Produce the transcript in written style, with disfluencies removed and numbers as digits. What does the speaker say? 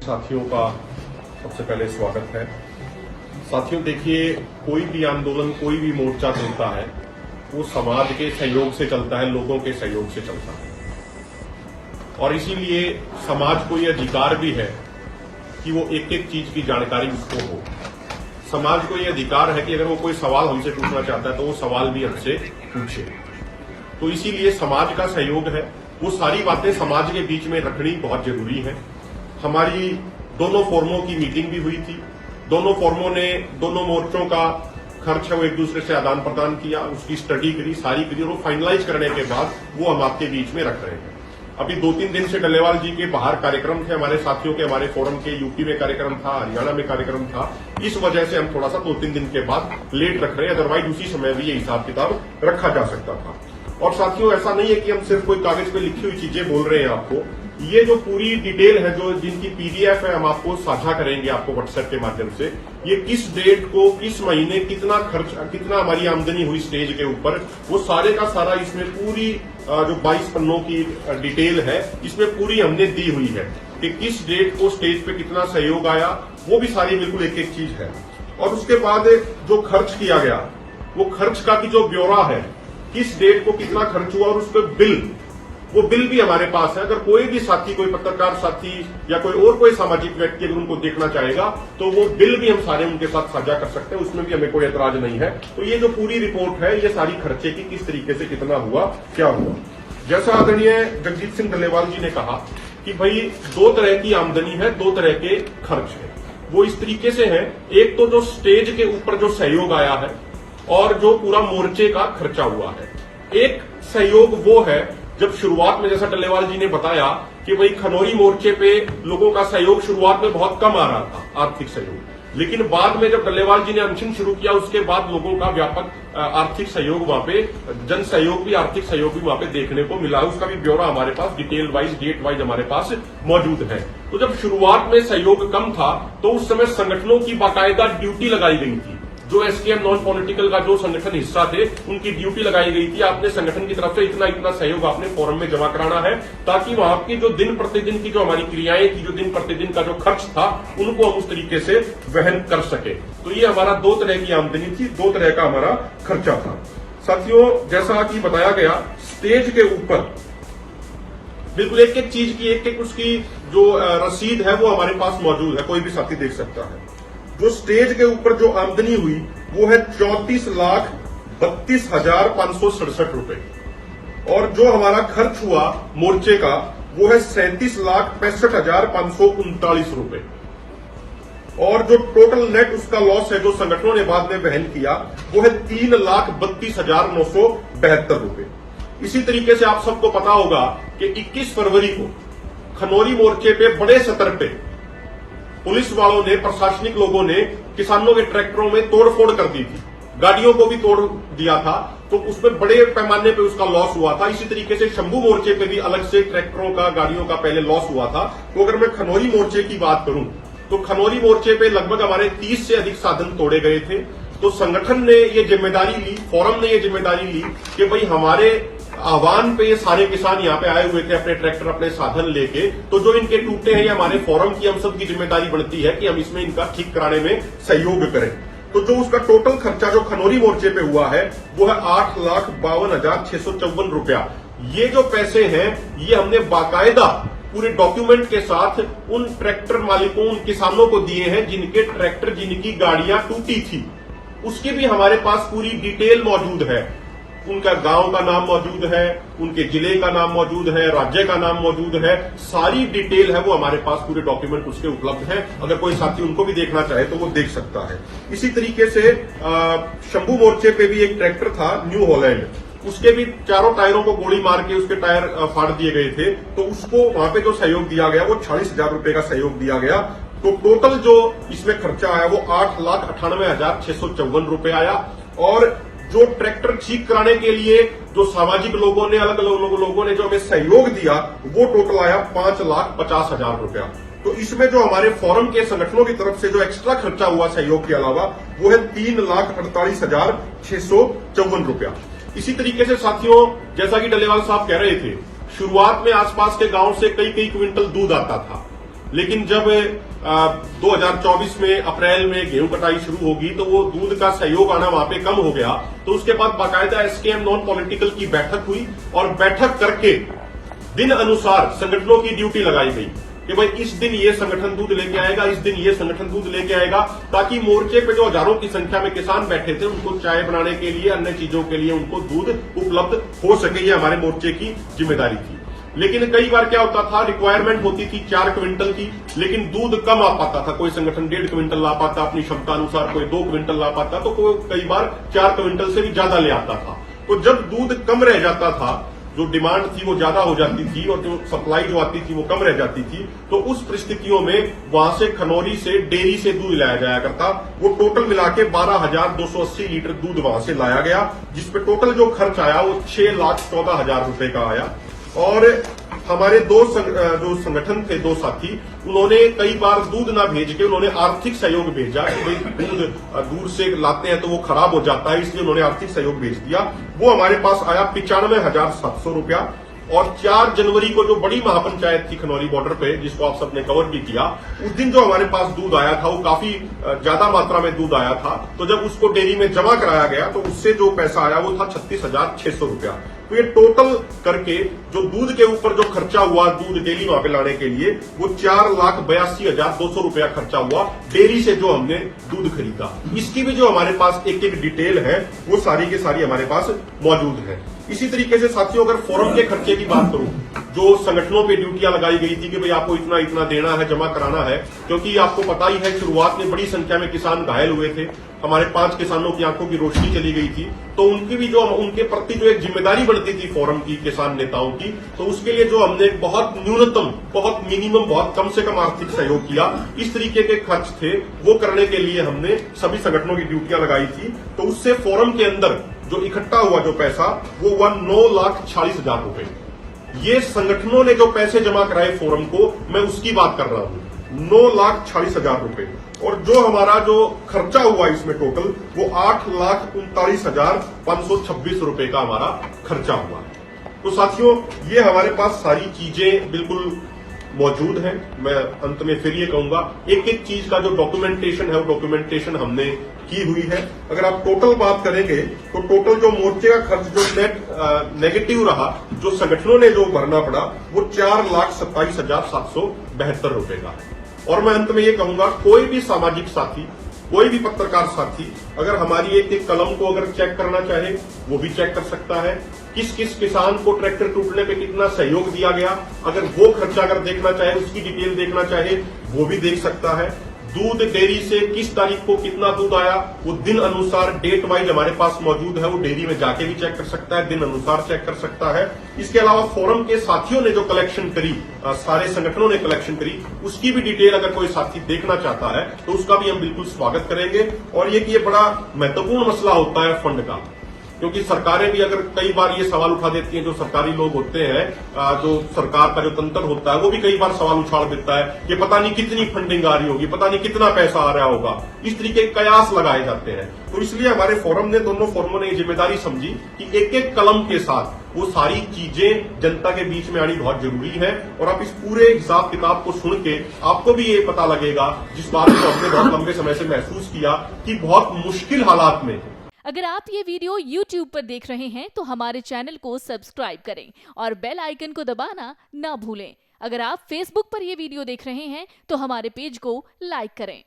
साथियों का सबसे पहले स्वागत है। साथियों देखिए, कोई भी आंदोलन, कोई भी मोर्चा चलता है वो समाज के सहयोग से चलता है, लोगों के सहयोग से चलता है। और इसीलिए समाज को ये अधिकार भी है कि वो एक एक चीज की जानकारी उसको हो। समाज को ये अधिकार है कि अगर वो कोई सवाल हमसे पूछना चाहता है तो वो सवाल भी हमसे पूछे। तो इसीलिए समाज का सहयोग है, वो सारी बातें समाज के बीच में रखनी बहुत जरूरी है। हमारी दोनों फोरमों की मीटिंग भी हुई थी। दोनों फोरमों ने दोनों मोर्चों का खर्च है वो एक दूसरे से आदान प्रदान किया, उसकी स्टडी करी, सारी करी, और वो फाइनलाइज करने के बाद वो हम आपके बीच में रख रहे हैं। अभी 2-3 दिन से डल्लेवाल जी के बाहर कार्यक्रम थे हमारे साथियों के, हमारे फोरम के। यूपी में कार्यक्रम था, हरियाणा में कार्यक्रम था। इस वजह से हम थोड़ा सा 2-3 दिन के बाद लेट रख रहे हैं, अदरवाइज उसी समय भी ये हिसाब किताब रखा जा सकता था। और साथियों, ऐसा नहीं है कि हम सिर्फ कोई कागज पे लिखी हुई चीजें बोल रहे हैं आपको। ये जो पूरी डिटेल है, जो जिनकी पीडीएफ है, हम आपको साझा करेंगे आपको व्हाट्सएप के माध्यम से। ये किस डेट को, किस महीने कितना खर्च, कितना हमारी आमदनी हुई स्टेज के ऊपर, वो सारे का सारा इसमें पूरी जो 22 पन्नों की डिटेल है, इसमें पूरी हमने दी हुई है कि किस डेट को स्टेज पे कितना सहयोग आया, वो भी सारी बिल्कुल एक एक चीज है। और उसके बाद जो खर्च किया गया, वो खर्च का की जो ब्यौरा है, किस डेट को कितना खर्च हुआ, और उस पर बिल, वो बिल भी हमारे पास है। अगर कोई भी साथी, कोई पत्रकार साथी या कोई सामाजिक व्यक्ति अगर उनको देखना चाहेगा तो वो बिल भी हम सारे उनके साथ साझा कर सकते हैं, उसमें भी हमें कोई एतराज नहीं है। तो ये जो पूरी रिपोर्ट है, ये सारी खर्चे की किस तरीके से कितना हुआ, क्या हुआ। जैसा आदरणीय जगजीत सिंह डल्लेवाल जी ने कहा कि भाई 2 तरह की आमदनी है, 2 तरह के खर्च है। वो इस तरीके से है, एक तो जो स्टेज के ऊपर जो सहयोग आया है और जो पूरा मोर्चे का खर्चा हुआ है। एक सहयोग वो है जब शुरुआत में, जैसा डल्लेवाल जी ने बताया कि भाई खनौरी मोर्चे पे लोगों का सहयोग शुरुआत में बहुत कम आ रहा था, आर्थिक सहयोग। लेकिन बाद में जब डल्लेवाल जी ने अनशन शुरू किया, उसके बाद लोगों का व्यापक आर्थिक सहयोग वहां पे, जन सहयोग भी, आर्थिक सहयोग भी वहां पे देखने को मिला। उसका भी ब्यौरा हमारे पास डिटेल वाइज, डेट वाइज हमारे पास मौजूद है। तो जब शुरुआत में सहयोग कम था तो उस समय संगठनों की बाकायदा ड्यूटी लगाई गई थी। जो एसकेएम नॉन पॉलिटिकल का जो संगठन हिस्सा थे, उनकी ड्यूटी लगाई गई थी। आपने संगठन की तरफ से इतना इतना सहयोग आपने फोरम में जमा कराना है, ताकि वहां की जो दिन प्रतिदिन की जो हमारी क्रियाएं थी, जो दिन प्रतिदिन का जो खर्च था, उनको हम उस तरीके से वहन कर सके। तो ये हमारा 2 तरह की आमदनी थी, 2 तरह का हमारा खर्चा था। साथियों, जैसा कि बताया गया, स्टेज के ऊपर बिल्कुल एक एक चीज की, एक एक उसकी जो रसीद है वो हमारे पास मौजूद है, कोई भी साथी देख सकता है। जो स्टेज के ऊपर जो आमदनी हुई वो है 34,32,567 रुपए, और जो हमारा खर्च हुआ मोर्चे का वो है 37,65,539 रुपए। और जो टोटल नेट उसका लॉस है, जो संगठनों ने बाद में वहन किया, वो है 3,32,972 रुपए। इसी तरीके से आप सबको पता होगा कि 21 फरवरी को खनौरी मोर्चे पे बड़े स्तर पे पुलिस वालों ने, प्रशासनिक लोगों ने किसानों के ट्रैक्टरों में तोड़फोड़ कर दी थी, गाड़ियों को भी तोड़ दिया था। तो उसमें बड़े पैमाने पे उसका लॉस हुआ था। इसी तरीके से शंभू मोर्चे पे भी अलग से ट्रैक्टरों का, गाड़ियों का पहले लॉस हुआ था। तो अगर मैं खनौरी मोर्चे की बात करूं तो खनौरी मोर्चे पे लगभग हमारे 30 से अधिक साधन तोड़े गए थे। तो संगठन ने ये जिम्मेदारी ली, फोरम ने ये जिम्मेदारी ली कि भाई हमारे आह्वान पे ये सारे किसान यहाँ पे आए हुए थे अपने ट्रैक्टर, अपने साधन लेके, तो जो इनके टूटे हैं, ये हमारे फोरम की, हम सबकी जिम्मेदारी बनती है कि हम इसमें इनका ठीक कराने में सहयोग करें। तो जो उसका टोटल खर्चा जो खनौरी मोर्चे पे हुआ है वो है 8,52,654 रुपया। ये जो पैसे हैं ये हमने बाकायदा पूरे डॉक्यूमेंट के साथ उन ट्रैक्टर मालिकों, उन किसानों को दिए हैं जिनके ट्रैक्टर, जिनकी गाड़ियां टूटी थी। उसकी भी हमारे पास पूरी डिटेल मौजूद है। उनका गांव का नाम मौजूद है, उनके जिले का नाम मौजूद है, राज्य का नाम मौजूद है, सारी डिटेल है वो हमारे पास, पूरे डॉक्यूमेंट उसके उपलब्ध हैं। अगर कोई साथी उनको भी देखना चाहे तो वो देख सकता है। इसी तरीके से शंभू मोर्चे पे भी एक ट्रैक्टर था, न्यू हॉलैंड, उसके भी चारों टायरों को गोली मार के उसके टायर फाड़ दिए गए थे। तो उसको वहां पे जो सहयोग दिया गया वो 40,000 रुपए का सहयोग दिया गया। तो टोटल जो इसमें खर्चा आया वो 8,98,654 रुपए आया। और जो ट्रैक्टर ठीक कराने के लिए जो सामाजिक लोगों ने, अलग अलग लोगों ने जो हमें सहयोग दिया, वो टोटल आया 5,50,000 रुपया। तो इसमें जो हमारे फोरम के संगठनों की तरफ से जो एक्स्ट्रा खर्चा हुआ सहयोग के अलावा वो है 3,48,654 रुपया। इसी तरीके से साथियों, जैसा कि डल्लेवाल साहब कह रहे थे, शुरुआत में आसपास के गांव से कई कई क्विंटल दूध आता था। लेकिन जब 2024 में अप्रैल में गेहूं कटाई शुरू होगी तो वो दूध का सहयोग आना वहां पे कम हो गया। तो उसके बाद बाकायदा एसकेएम नॉन पॉलिटिकल की बैठक हुई और बैठक करके दिन अनुसार संगठनों की ड्यूटी लगाई गई कि भाई इस दिन ये संगठन दूध लेके आएगा, इस दिन ये संगठन दूध लेके आएगा, ताकि मोर्चे पे जो हजारों की संख्या में किसान बैठे थे उनको चाय बनाने के लिए, अन्य चीजों के लिए उनको दूध उपलब्ध हो सके। ये हमारे मोर्चे की जिम्मेदारी थी। लेकिन कई बार क्या होता था, रिक्वायरमेंट होती थी 4 क्विंटल की, लेकिन दूध कम आ पाता था। कोई संगठन 1.5 क्विंटल ला पाता अपनी क्षमता अनुसार, कोई 2 क्विंटल ला पाता, तो कोई कई बार 4 क्विंटल से भी ज्यादा ले आता था। तो जब दूध कम रह जाता था, जो डिमांड थी वो ज्यादा हो जाती थी और जो सप्लाई जो आती थी वो कम रह जाती थी, तो उस परिस्थितियों में वहां से खनौरी से डेयरी से दूध लाया जाया करता। वो टोटल मिला के 12,280 लीटर दूध वहां से लाया गया, जिसपे टोटल जो खर्च आया वो 6,14,000 रुपए का आया। और हमारे जो संगठन थे, 2 साथी, उन्होंने कई बार दूध ना भेज के उन्होंने आर्थिक सहयोग भेजा कि भाई दूध दूर से लाते हैं तो वो खराब हो जाता है, इसलिए उन्होंने आर्थिक सहयोग भेज दिया। वो हमारे पास आया 95,700 रुपया। और 4 जनवरी को जो बड़ी महापंचायत थी खनौरी बॉर्डर पे, जिसको आप सबने कवर भी किया, उस दिन जो हमारे पास दूध आया था वो काफी ज्यादा मात्रा में दूध आया था। तो जब उसको डेयरी में जमा कराया गया तो उससे जो पैसा आया वो था 36,600 रुपया। तो ये टोटल करके जो दूध के ऊपर जो खर्चा हुआ दूध डेयरी वहां पे लाने के लिए, वो 4,82,200 रुपया खर्चा हुआ डेयरी से जो हमने दूध खरीदा। इसकी भी जो हमारे पास एक एक डिटेल है वो सारी की सारी हमारे पास मौजूद है। इसी तरीके से साथियों, अगर फोरम के खर्चे की बात करूं, जो संगठनों पे ड्यूटियां लगाई गई थी कि भाई आपको इतना इतना देना है, जमा कराना है, क्योंकि आपको पता ही है शुरुआत में बड़ी संख्या में किसान घायल हुए थे। हमारे 5 किसानों की आंखों की रोशनी चली गई थी। तो उनकी भी जो उनके प्रति जो एक जिम्मेदारी बनती थी फोरम की, किसान नेताओं की, तो उसके लिए जो हमने बहुत न्यूनतम, बहुत मिनिमम, बहुत कम से कम आर्थिक सहयोग किया, इस तरीके के खर्च थे, वो करने के लिए हमने सभी संगठनों की ड्यूटियां लगाई थी। तो उससे फोरम के अंदर जो इकट्ठा हुआ जो पैसा वो हुआ 9,40,000 रुपए। ये संगठनों ने जो पैसे जमा कराए फोरम को, मैं उसकी बात कर रहा हूं, 9,40,000 रुपए। और जो हमारा जो खर्चा हुआ इसमें टोटल, वो 8,39,526 रुपए का हमारा खर्चा हुआ। तो साथियों, ये हमारे पास सारी चीजें बिल्कुल मौजूद हैं। मैं अंत में फिर ये कहूंगा, एक एक चीज का जो डॉक्यूमेंटेशन है वो डॉक्यूमेंटेशन हमने की हुई है। अगर आप टोटल बात करेंगे तो टोटल जो मोर्चे का खर्च जो नेगेटिव रहा, जो संगठनों ने जो भरना पड़ा, वो 4,27,772 रुपए का है। और मैं अंत में ये कहूंगा, कोई भी सामाजिक साथी, कोई भी पत्रकार साथी अगर हमारी एक एक कलम को अगर चेक करना चाहे वो भी चेक कर सकता है। किस किस किसान को ट्रैक्टर टूटने पे कितना सहयोग दिया गया, अगर वो खर्चा अगर देखना चाहे, उसकी डिटेल देखना चाहे, वो भी देख सकता है। दूध डेयरी से किस तारीख को कितना दूध आया, वो दिन अनुसार डेट वाइज हमारे पास मौजूद है। वो डेयरी में जाके भी चेक कर सकता है, दिन अनुसार चेक कर सकता है। इसके अलावा फोरम के साथियों ने जो कलेक्शन करी, सारे संगठनों ने कलेक्शन करी, उसकी भी डिटेल अगर कोई साथी देखना चाहता है तो उसका भी हम बिल्कुल स्वागत करेंगे। और ये बड़ा महत्वपूर्ण मसला होता है फंड का, क्योंकि सरकारें भी अगर कई बार ये सवाल उठा देती हैं, जो सरकारी लोग होते हैं, जो सरकार का जो तंत्र होता है, वो भी कई बार सवाल उछाल देता है कि पता नहीं कितनी फंडिंग आ रही होगी, पता नहीं कितना पैसा आ रहा होगा। इस तरीके के कयास लगाए जाते हैं। तो इसलिए हमारे फोरम ने, दोनों फोरमों ने ये जिम्मेदारी समझी कि एक एक कलम के साथ वो सारी चीजें जनता के बीच में आनी बहुत जरूरी है। और आप इस पूरे हिसाब किताब को सुन के आपको भी ये पता लगेगा, जिस बात को हमने बहुत लंबे समय से महसूस किया कि बहुत मुश्किल हालात में। अगर आप ये वीडियो YouTube पर देख रहे हैं तो हमारे चैनल को सब्सक्राइब करें और बेल आइकन को दबाना ना भूलें। अगर आप Facebook पर ये वीडियो देख रहे हैं तो हमारे पेज को लाइक करें।